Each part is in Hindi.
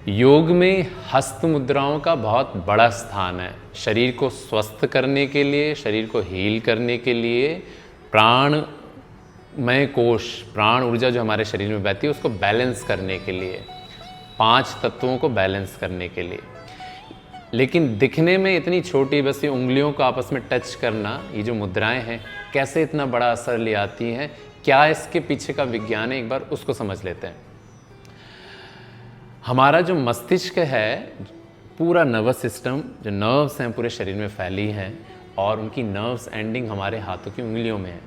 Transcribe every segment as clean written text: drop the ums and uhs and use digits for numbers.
योग में हस्त मुद्राओं का बहुत बड़ा स्थान है। शरीर को स्वस्थ करने के लिए, शरीर को हील करने के लिए, प्राणमय कोश, प्राण ऊर्जा जो हमारे शरीर में बहती है उसको बैलेंस करने के लिए, 5 तत्वों को बैलेंस करने के लिए। लेकिन दिखने में इतनी छोटी, बस ये उंगलियों को आपस में टच करना, ये जो मुद्राएं हैं कैसे इतना बड़ा असर ले आती हैं, क्या इसके पीछे का विज्ञान है, एक बार उसको समझ लेते हैं। हमारा जो मस्तिष्क है, पूरा नर्वस सिस्टम, जो नर्व्स हैं पूरे शरीर में फैली हैं और उनकी नर्व्स एंडिंग हमारे हाथों की उंगलियों में है,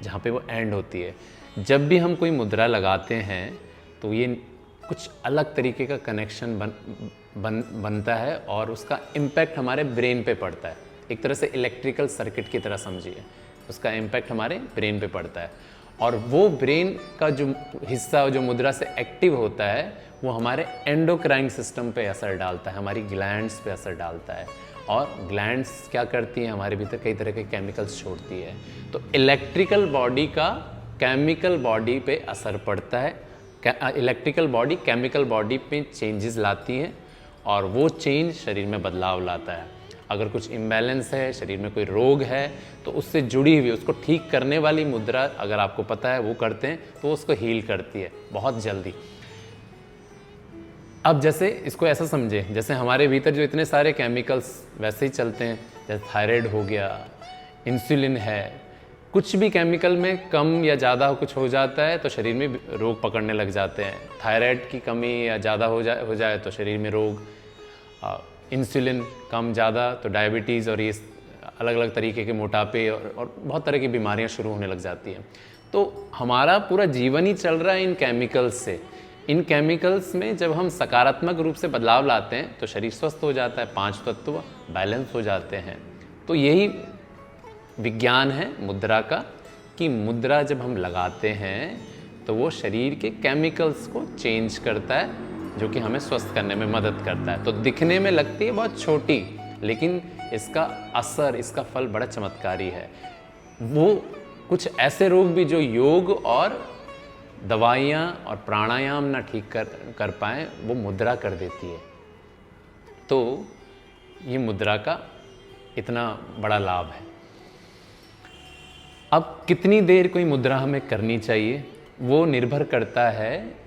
जहाँ पे वो एंड होती है। जब भी हम कोई मुद्रा लगाते हैं तो ये कुछ अलग तरीके का कनेक्शन बनता है और उसका इम्पैक्ट हमारे ब्रेन पे पड़ता है। एक तरह से इलेक्ट्रिकल सर्किट की तरह समझिए, उसका इम्पैक्ट हमारे ब्रेन पे पड़ता है और वो ब्रेन का जो हिस्सा जो मुद्रा से एक्टिव होता है वो हमारे एंडोक्राइन सिस्टम पे असर डालता है, हमारी ग्लैंड्स पे असर डालता है। और ग्लैंड्स क्या करती हैं, हमारे भीतर कई तरह के केमिकल्स छोड़ती है। तो इलेक्ट्रिकल बॉडी का केमिकल बॉडी पे असर पड़ता है, इलेक्ट्रिकल बॉडी केमिकल बॉडी पे चेंजेस लाती है और वो चेंज शरीर में बदलाव लाता है। अगर कुछ इम्बैलेंस है, शरीर में कोई रोग है, तो उससे जुड़ी हुई, उसको ठीक करने वाली मुद्रा अगर आपको पता है वो करते हैं तो उसको हील करती है बहुत जल्दी। अब जैसे इसको ऐसा समझे, जैसे हमारे भीतर जो इतने सारे केमिकल्स वैसे ही चलते हैं, जैसे थायराइड हो गया, इंसुलिन है, कुछ भी केमिकल में कम या ज़्यादा कुछ हो जाता है तो शरीर में रोग पकड़ने लग जाते हैं। थायराइड की कमी या ज़्यादा हो जाए तो शरीर में रोग, इंसुलिन कम ज़्यादा तो डायबिटीज़ और ये अलग अलग तरीके के मोटापे और बहुत तरह की बीमारियां शुरू होने लग जाती हैं। तो हमारा पूरा जीवन ही चल रहा है इन केमिकल्स से। इन केमिकल्स में जब हम सकारात्मक रूप से बदलाव लाते हैं तो शरीर स्वस्थ हो जाता है, 5 तत्व बैलेंस हो जाते हैं। तो यही विज्ञान है मुद्रा का, कि मुद्रा जब हम लगाते हैं तो वो शरीर के केमिकल्स को चेंज करता है, जो कि हमें स्वस्थ करने में मदद करता है। तो दिखने में लगती है बहुत छोटी, लेकिन इसका असर, इसका फल बड़ा चमत्कारी है। वो कुछ ऐसे रोग भी जो योग और दवाइयाँ और प्राणायाम ना ठीक कर पाएँ, वो मुद्रा कर देती है। तो ये मुद्रा का इतना बड़ा लाभ है। अब कितनी देर कोई मुद्रा हमें करनी चाहिए, वो निर्भर करता है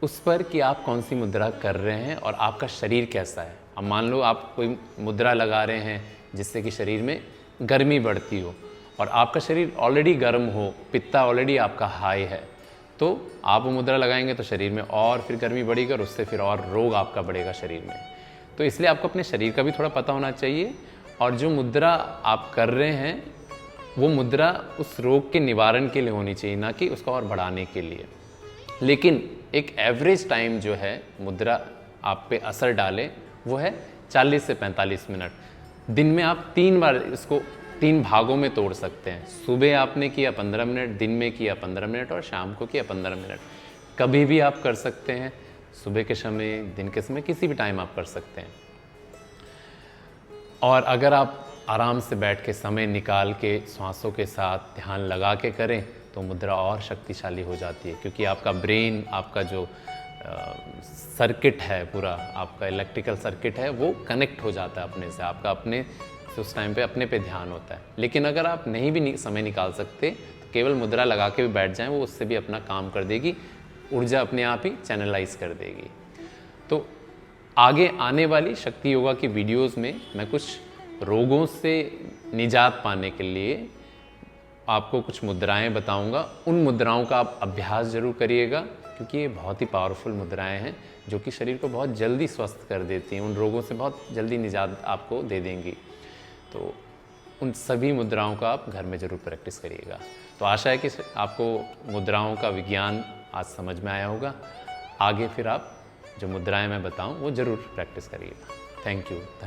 उस पर कि आप कौन सी मुद्रा कर रहे हैं और आपका शरीर कैसा है। अब मान लो आप कोई मुद्रा लगा रहे हैं जिससे कि शरीर में गर्मी बढ़ती हो और आपका शरीर ऑलरेडी गर्म हो, पित्ता ऑलरेडी आपका हाई है, तो आप वो मुद्रा लगाएंगे तो शरीर में और फिर गर्मी बढ़ेगी और उससे फिर और रोग आपका बढ़ेगा शरीर में। तो इसलिए आपको अपने शरीर का भी थोड़ा पता होना चाहिए और जो मुद्रा आप कर रहे हैं वो मुद्रा उस रोग के निवारण के लिए होनी चाहिए, ना कि उसको और बढ़ाने के लिए। लेकिन एक एवरेज टाइम जो है मुद्रा आप पे असर डाले वो है 40 से 45 मिनट। दिन में आप 3 बार इसको 3 भागों में तोड़ सकते हैं। सुबह आपने किया 15 मिनट, दिन में किया 15 मिनट और शाम को किया 15 मिनट। कभी भी आप कर सकते हैं, सुबह के समय, दिन के समय, किसी भी टाइम आप कर सकते हैं। और अगर आप आराम से बैठ के समय निकाल के सांसों के साथ ध्यान लगा के करें तो मुद्रा और शक्तिशाली हो जाती है, क्योंकि आपका ब्रेन, आपका जो सर्किट है, पूरा आपका इलेक्ट्रिकल सर्किट है, वो कनेक्ट हो जाता है अपने से, आपका अपने से उस टाइम पे अपने पे ध्यान होता है। लेकिन अगर आप नहीं भी समय निकाल सकते तो केवल मुद्रा लगा के भी बैठ जाएं, वो उससे भी अपना काम कर देगी, ऊर्जा अपने आप ही चैनलाइज कर देगी। तो आगे आने वाली शक्ति योगा की वीडियोज़ में मैं कुछ रोगों से निजात पाने के लिए आपको कुछ मुद्राएं बताऊंगा। उन मुद्राओं का आप अभ्यास जरूर करिएगा, क्योंकि ये बहुत ही पावरफुल मुद्राएं हैं जो कि शरीर को बहुत जल्दी स्वस्थ कर देती हैं, उन रोगों से बहुत जल्दी निजात आपको दे देंगी। तो उन सभी मुद्राओं का आप घर में ज़रूर प्रैक्टिस करिएगा। तो आशा है कि आपको मुद्राओं का विज्ञान आज समझ में आया होगा। आगे फिर आप जो मुद्राएं मैं बताऊं वो ज़रूर प्रैक्टिस करिएगा। थैंक यू, धन्यवाद।